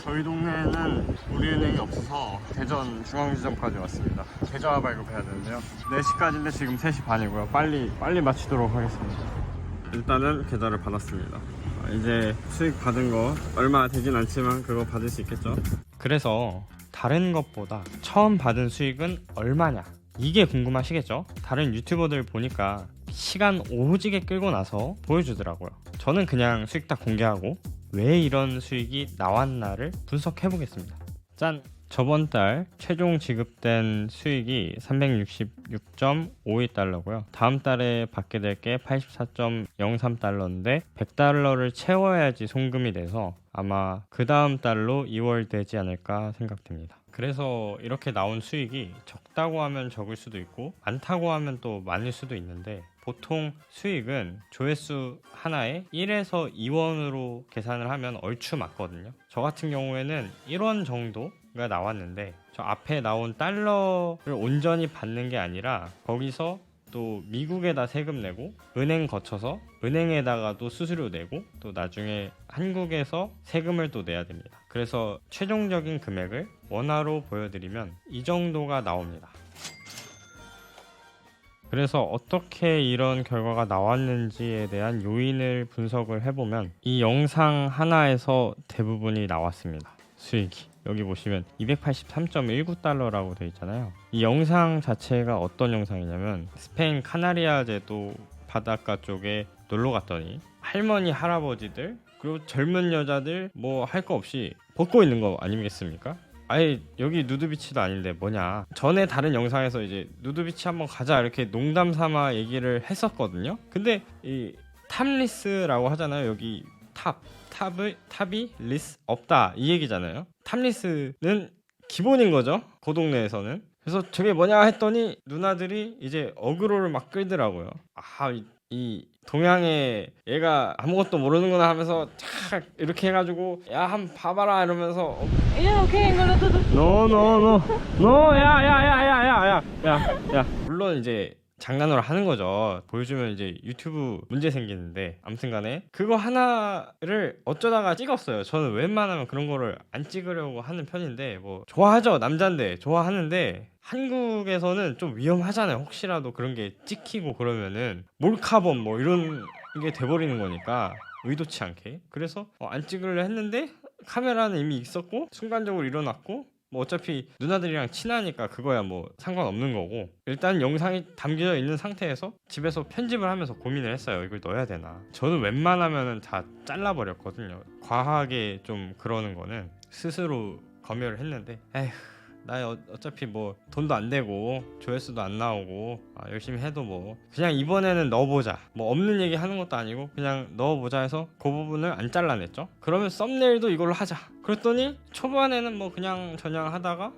저희 동네에는 우리은행이 없어서 대전 중앙지점까지 왔습니다. 계좌 발급해야 되는데요. 4시까지인데 지금 3시 반이고요. 빨리 마치도록 하겠습니다. 일단은 계좌를 받았습니다. 이제 수익 받은 거 얼마 되진 않지만 그거 받을 수 있겠죠. 그래서 다른 것보다 처음 받은 수익은 얼마냐, 이게 궁금하시겠죠? 다른 유튜버들 보니까 시간 오지게 끌고 나서 보여주더라고요. 저는 그냥 수익 딱 공개하고 왜 이런 수익이 나왔나를 분석해 보겠습니다. 짠! 저번 달 최종 지급된 수익이 366.52달러고요. 다음 달에 받게 될 게 84.03달러인데 100달러를 채워야지 송금이 돼서 아마 그 다음 달로 2월 되지 않을까 생각됩니다. 그래서 이렇게 나온 수익이 적다고 하면 적을 수도 있고 많다고 하면 또 많을 수도 있는데, 보통 수익은 조회수 하나에 1에서 2원으로 계산을 하면 얼추 맞거든요. 저 같은 경우에는 1원 정도가 나왔는데, 저 앞에 나온 달러를 온전히 받는 게 아니라 거기서 또 미국에다 세금 내고 은행 거쳐서 은행에다가도 수수료 내고 또 나중에 한국에서 세금을 또 내야 됩니다. 그래서 최종적인 금액을 원화로 보여드리면 이 정도가 나옵니다. 그래서 어떻게 이런 결과가 나왔는지에 대한 요인을 분석을 해보면 이 영상 하나에서 대부분이 나왔습니다. 수익이 여기 보시면 283.19달러라고 되어 있잖아요. 이 영상 자체가 어떤 영상이냐면, 스페인 카나리아 제도 바닷가 쪽에 놀러 갔더니 할머니 할아버지들 그리고 젊은 여자들 뭐 할 거 없이 벗고 있는 거 아니겠습니까? 아예 여기 누드비치도 아닌데 뭐냐. 전에 다른 영상에서 이제 누드비치 한번 가자 이렇게 농담 삼아 얘기를 했었거든요. 근데 이 탑리스라고 하잖아요. 여기 탑이 리스 없다 이 얘기잖아요. 탑리스는 기본인 거죠, 그 동네에서는. 그래서 저게 뭐냐 했더니 누나들이 이제 어그로를 막 끌더라고요. 이 동양의 얘가 아무것도 모르는구나 하면서 착 이렇게 해가지고 야 한번 봐봐라 이러면서 Yeah, okay, 이걸로 또 노 야야야야야야야 물론 이제 장난으로 하는 거죠. 보여주면 이제 유튜브 문제 생기는데, 아무튼간에 그거 하나를 어쩌다가 찍었어요. 저는 웬만하면 그런 거를 안 찍으려고 하는 편인데, 뭐 좋아하죠, 남잔데 좋아하는데 한국에서는 좀 위험하잖아요. 혹시라도 그런 게 찍히고 그러면은 몰카범 뭐 이런 게 돼버리는 거니까, 의도치 않게. 그래서 안 찍으려 했는데 카메라는 이미 있었고 순간적으로 일어났고, 뭐 어차피 누나들이랑 친하니까 그거야 뭐 상관없는 거고, 일단 영상이 담겨져 있는 상태에서 집에서 편집을 하면서 고민을 했어요. 이걸 넣어야 되나. 저는 웬만하면은 다 잘라버렸거든요. 과하게 좀 그러는 거는 스스로 검열을 했는데, 에휴 나 어차피 뭐 돈도 안 되고 조회수도 안 나오고 열심히 해도 뭐 그냥 이번에는 넣어보자, 뭐 없는 얘기 하는 것도 아니고 그냥 넣어보자 해서 그 부분을 안 잘라냈죠. 그러면 썸네일도 이걸로 하자 그랬더니 초반에는 뭐 그냥 저냥 하다가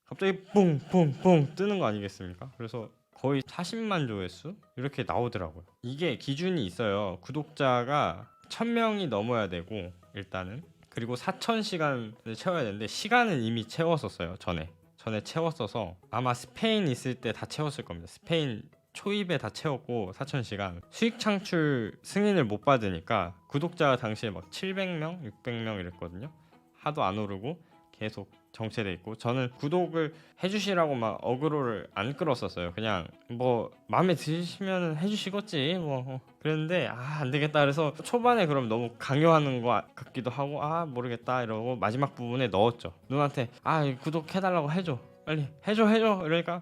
갑자기 뿡뿡뿡 뜨는 거 아니겠습니까? 그래서 거의 40만 조회수 이렇게 나오더라고요. 이게 기준이 있어요. 구독자가 1000명이 넘어야 되고 일단은, 그리고 4000시간을 채워야 되는데 시간은 이미 채웠었어요. 전에 채웠어서 아마 스페인 있을 때 다 채웠을 겁니다. 스페인 초입에 다 채웠고 4000시간. 수익 창출 승인을 못 받으니까 구독자가 당시에 막 700명 600명 이랬거든요. 하도 안 오르고 계속 정체돼 있고, 저는 구독을 해주시라고 막 어그로를 안 끌었었어요. 그냥 뭐 마음에 드시면 해주시겠지 뭐 그랬는데 안 되겠다 그래서 초반에 그럼 너무 강요하는 거 같기도 하고 모르겠다 이러고 마지막 부분에 넣었죠. 누나한테 구독해달라고 해줘, 빨리 해줘 이러니까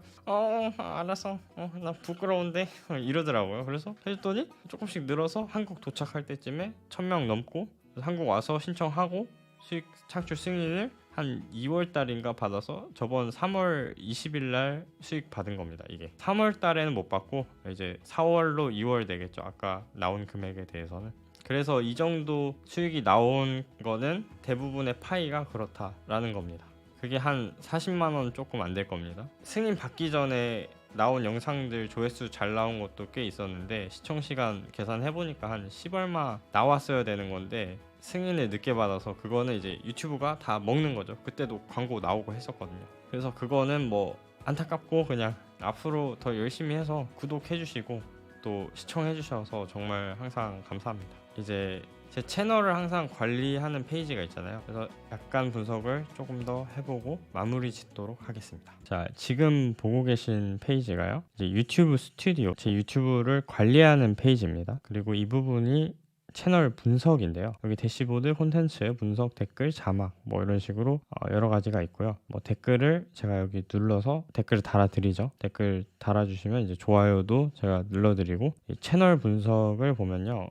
알았어, 나 부끄러운데 이러더라고요. 그래서 해줬더니 조금씩 늘어서 한국 도착할 때쯤에 1000명 넘고, 한국 와서 신청하고 수익 창출 승인을 한 2월 달인가 받아서 저번 3월 20일 날 수익 받은 겁니다. 이게 3월 달에는 못 받고 이제 4월로 2월 되겠죠, 아까 나온 금액에 대해서는. 그래서 이 정도 수익이 나온 거는 대부분의 파이가 그렇다라는 겁니다. 그게 한 40만 원 조금 안 될 겁니다. 승인 받기 전에 나온 영상들 조회수 잘 나온 것도 꽤 있었는데 시청시간 계산해보니까 한 10얼마 나왔어야 되는 건데 승인을 늦게 받아서 그거는 이제 유튜브가 다 먹는 거죠. 그때도 광고 나오고 했었거든요. 그래서 그거는 뭐 안타깝고 그냥 앞으로 더 열심히 해서 구독해 주시고 또 시청해 주셔서 정말 항상 감사합니다. 이제 제 채널을 항상 관리하는 페이지가 있잖아요. 그래서 약간 분석을 조금 더 해보고 마무리 짓도록 하겠습니다. 자, 지금 보고 계신 페이지가요, 이제 유튜브 스튜디오, 제 유튜브를 관리하는 페이지입니다. 그리고 이 부분이 채널 분석인데요. 여기 대시보드, 콘텐츠, 분석, 댓글, 자막 뭐 이런 식으로 여러 가지가 있고요. 뭐 댓글을 제가 여기 눌러서 댓글을 달아드리죠. 댓글 달아주시면 이제 좋아요도 제가 눌러드리고, 이 채널 분석을 보면요,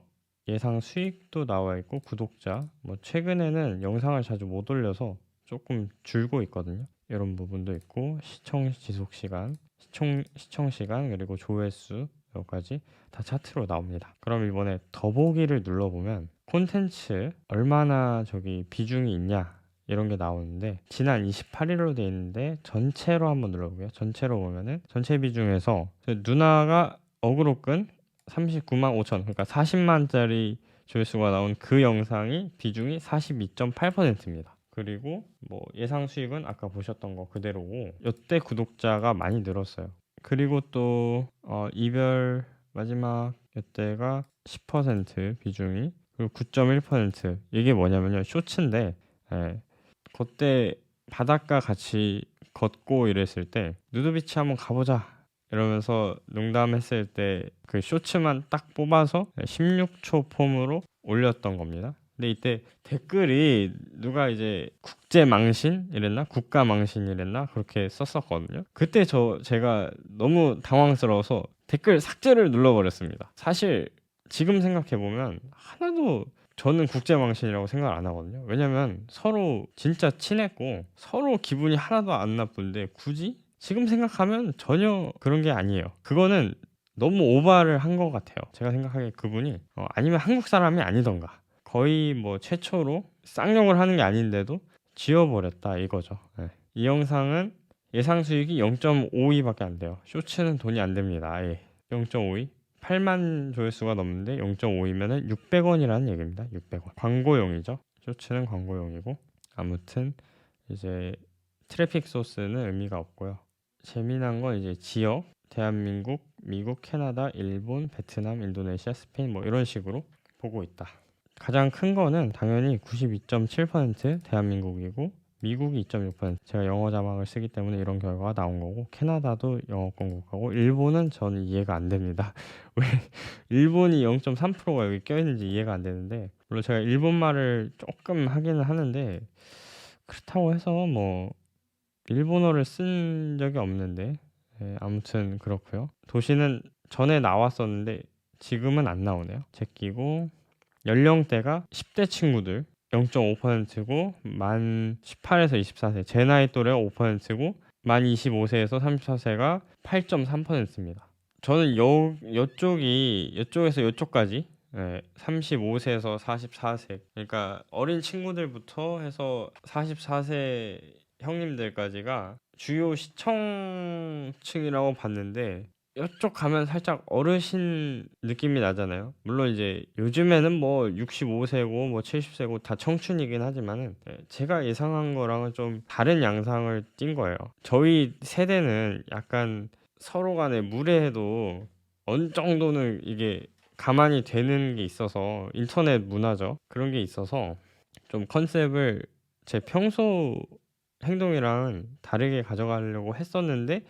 예상 수익도 나와 있고 구독자, 뭐 최근에는 영상을 자주 못 올려서 조금 줄고 있거든요. 이런 부분도 있고, 시청 지속 시간, 시청 시간, 그리고 조회수 여기까지 다 차트로 나옵니다. 그럼 이번에 더보기를 눌러보면 콘텐츠 얼마나 저기 비중이 있냐 이런 게 나오는데, 지난 28일로 돼 있는데 전체로 한번 눌러볼게요. 전체로 보면은 전체 비중에서 누나가 어그로 끈 39만 5천, 그러니까 40만짜리 조회수가 나온 그 영상이 비중이 42.8%입니다. 그리고 뭐 예상 수익은 아까 보셨던 거 그대로고, 이때 구독자가 많이 늘었어요. 그리고 또 이별 마지막 이때가 10% 비중이, 그리고 9.1%, 이게 뭐냐면요, 쇼츠인데, 예, 그때 바닷가 같이 걷고 이랬을 때 누드비치 한번 가보자 이러면서 농담했을 때 그 쇼츠만 딱 뽑아서 16초 폼으로 올렸던 겁니다. 근데 이때 댓글이 누가 이제 국제 망신 이랬나, 국가 망신 이랬나 그렇게 썼었거든요. 그때 제가 너무 당황스러워서 댓글 삭제를 눌러버렸습니다. 사실 지금 생각해 보면 하나도 저는 국제 망신이라고 생각 안 하거든요. 왜냐면 서로 진짜 친했고 서로 기분이 하나도 안 나쁜데 굳이 지금 생각하면 전혀 그런 게 아니에요. 그거는 너무 오바를 한 것 같아요. 제가 생각하기에 그분이 아니면 한국 사람이 아니던가, 거의 뭐 최초로 쌍욕을 하는 게 아닌데도 지워버렸다 이거죠. 네. 이 영상은 예상 수익이 0.52밖에 안 돼요. 쇼츠는 돈이 안 됩니다. 아예 0.52, 8만 조회수가 넘는데 0.5이면은 600원이라는 얘기입니다. 600원. 광고용이죠. 쇼츠는 광고용이고, 아무튼 이제 트래픽 소스는 의미가 없고요. 재미난 건 이제 지역, 대한민국, 미국, 캐나다, 일본, 베트남, 인도네시아, 스페인 뭐 이런 식으로 보고 있다. 가장 큰 거는 당연히 92.7% 대한민국이고, 미국이 2.6%, 제가 영어 자막을 쓰기 때문에 이런 결과가 나온 거고, 캐나다도 영어권 국가고, 일본은 저는 이해가 안 됩니다. 왜 일본이 0.3%가 여기 껴있는지 이해가 안 되는데, 물론 제가 일본말을 조금 하기는 하는데 그렇다고 해서 뭐 일본어를 쓴 적이 없는데, 아무튼 그렇고요. 도시는 전에 나왔었는데 지금은 안 나오네요. 제끼고, 연령대가 10대 친구들 0.5%고, 만 18에서 24세 제 나이 또래가 5%고, 만 25세에서 34세가 8.3%입니다. 저는 이쪽에서 이쪽까지, 35세에서 44세, 그러니까 어린 친구들부터 해서 44세 형님들까지가 주요 시청층이라고 봤는데, 이쪽 가면 살짝 어르신 느낌이 나잖아요. 물론 이제 요즘에는 뭐 65세고 뭐 70세고 다 청춘이긴 하지만은, 제가 예상한 거랑은 좀 다른 양상을 띈 거예요. 저희 세대는 약간 서로 간에 무례해도 어느 정도는 이게 가만히 되는 게 있어서, 인터넷 문화죠. 그런 게 있어서 좀 컨셉을 제 평소 행동이랑 다르게 가져가려고 했었는데,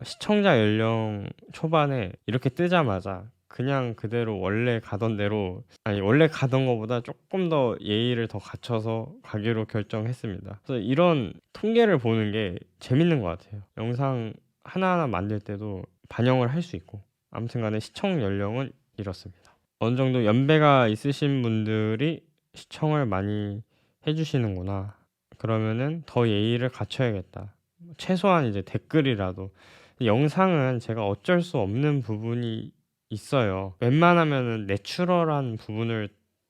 시청자 연령 초반에 이렇게 뜨자마자 그냥 그대로 원래 가던 대로, 아니 원래 가던 것보다 조금 더 예의를 더 갖춰서 가기로 결정했습니다. 그래서 이런 통계를 보는 게 재밌는 것 같아요. 영상 하나하나 만들 때도 반영을 할 수 있고, 아무튼 간에 시청 연령은 이렇습니다. 어느 정도 연배가 있으신 분들이 시청을 많이 해주시는구나, 그러면은 더 예의를 갖춰야겠다. 최소한 이제 댓글이라도. 영상은 제가 어쩔 수 없는 부분이 있어요. 웬만하면은 내추럴한 부분을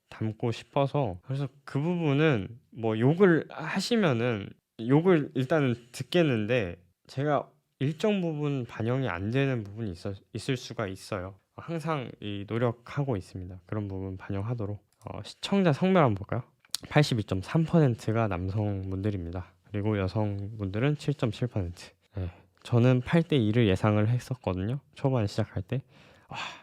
담고 싶어서. 그래서 그 부분은 뭐 욕을 하시면은 욕을 일단은 듣겠는데, 제가 일정 부분 반영이 안 되는 부분이 있을 수가 있어요. 항상 노력하고 있습니다. 그런 부분 반영하도록. 시청자 성별 한번 볼까요? 82.3%가 남성분들입니다. 그리고 여성분들은 7.7%. 네, 저는 8대2를 예상을 했었거든요. 초반 시작할 때.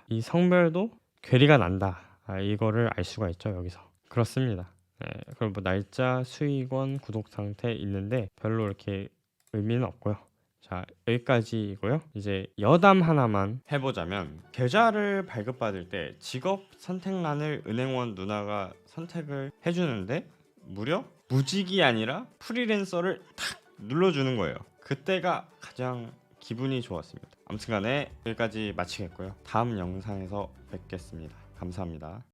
이 성별도 괴리가 난다. 이거를 알 수가 있죠, 여기서. 그렇습니다. 네, 그럼 뭐 날짜, 수익원, 구독 상태 있는데 별로 이렇게 의미는 없고요. 자, 여기까지이고요. 이제 여담 하나만 해보자면 계좌를 발급받을 때 직업 선택란을 은행원 누나가 선택을 해주는데 무려 무직이 아니라 프리랜서를 탁 눌러주는 거예요. 그때가 가장 기분이 좋았습니다. 아무튼간에 여기까지 마치겠고요. 다음 영상에서 뵙겠습니다. 감사합니다.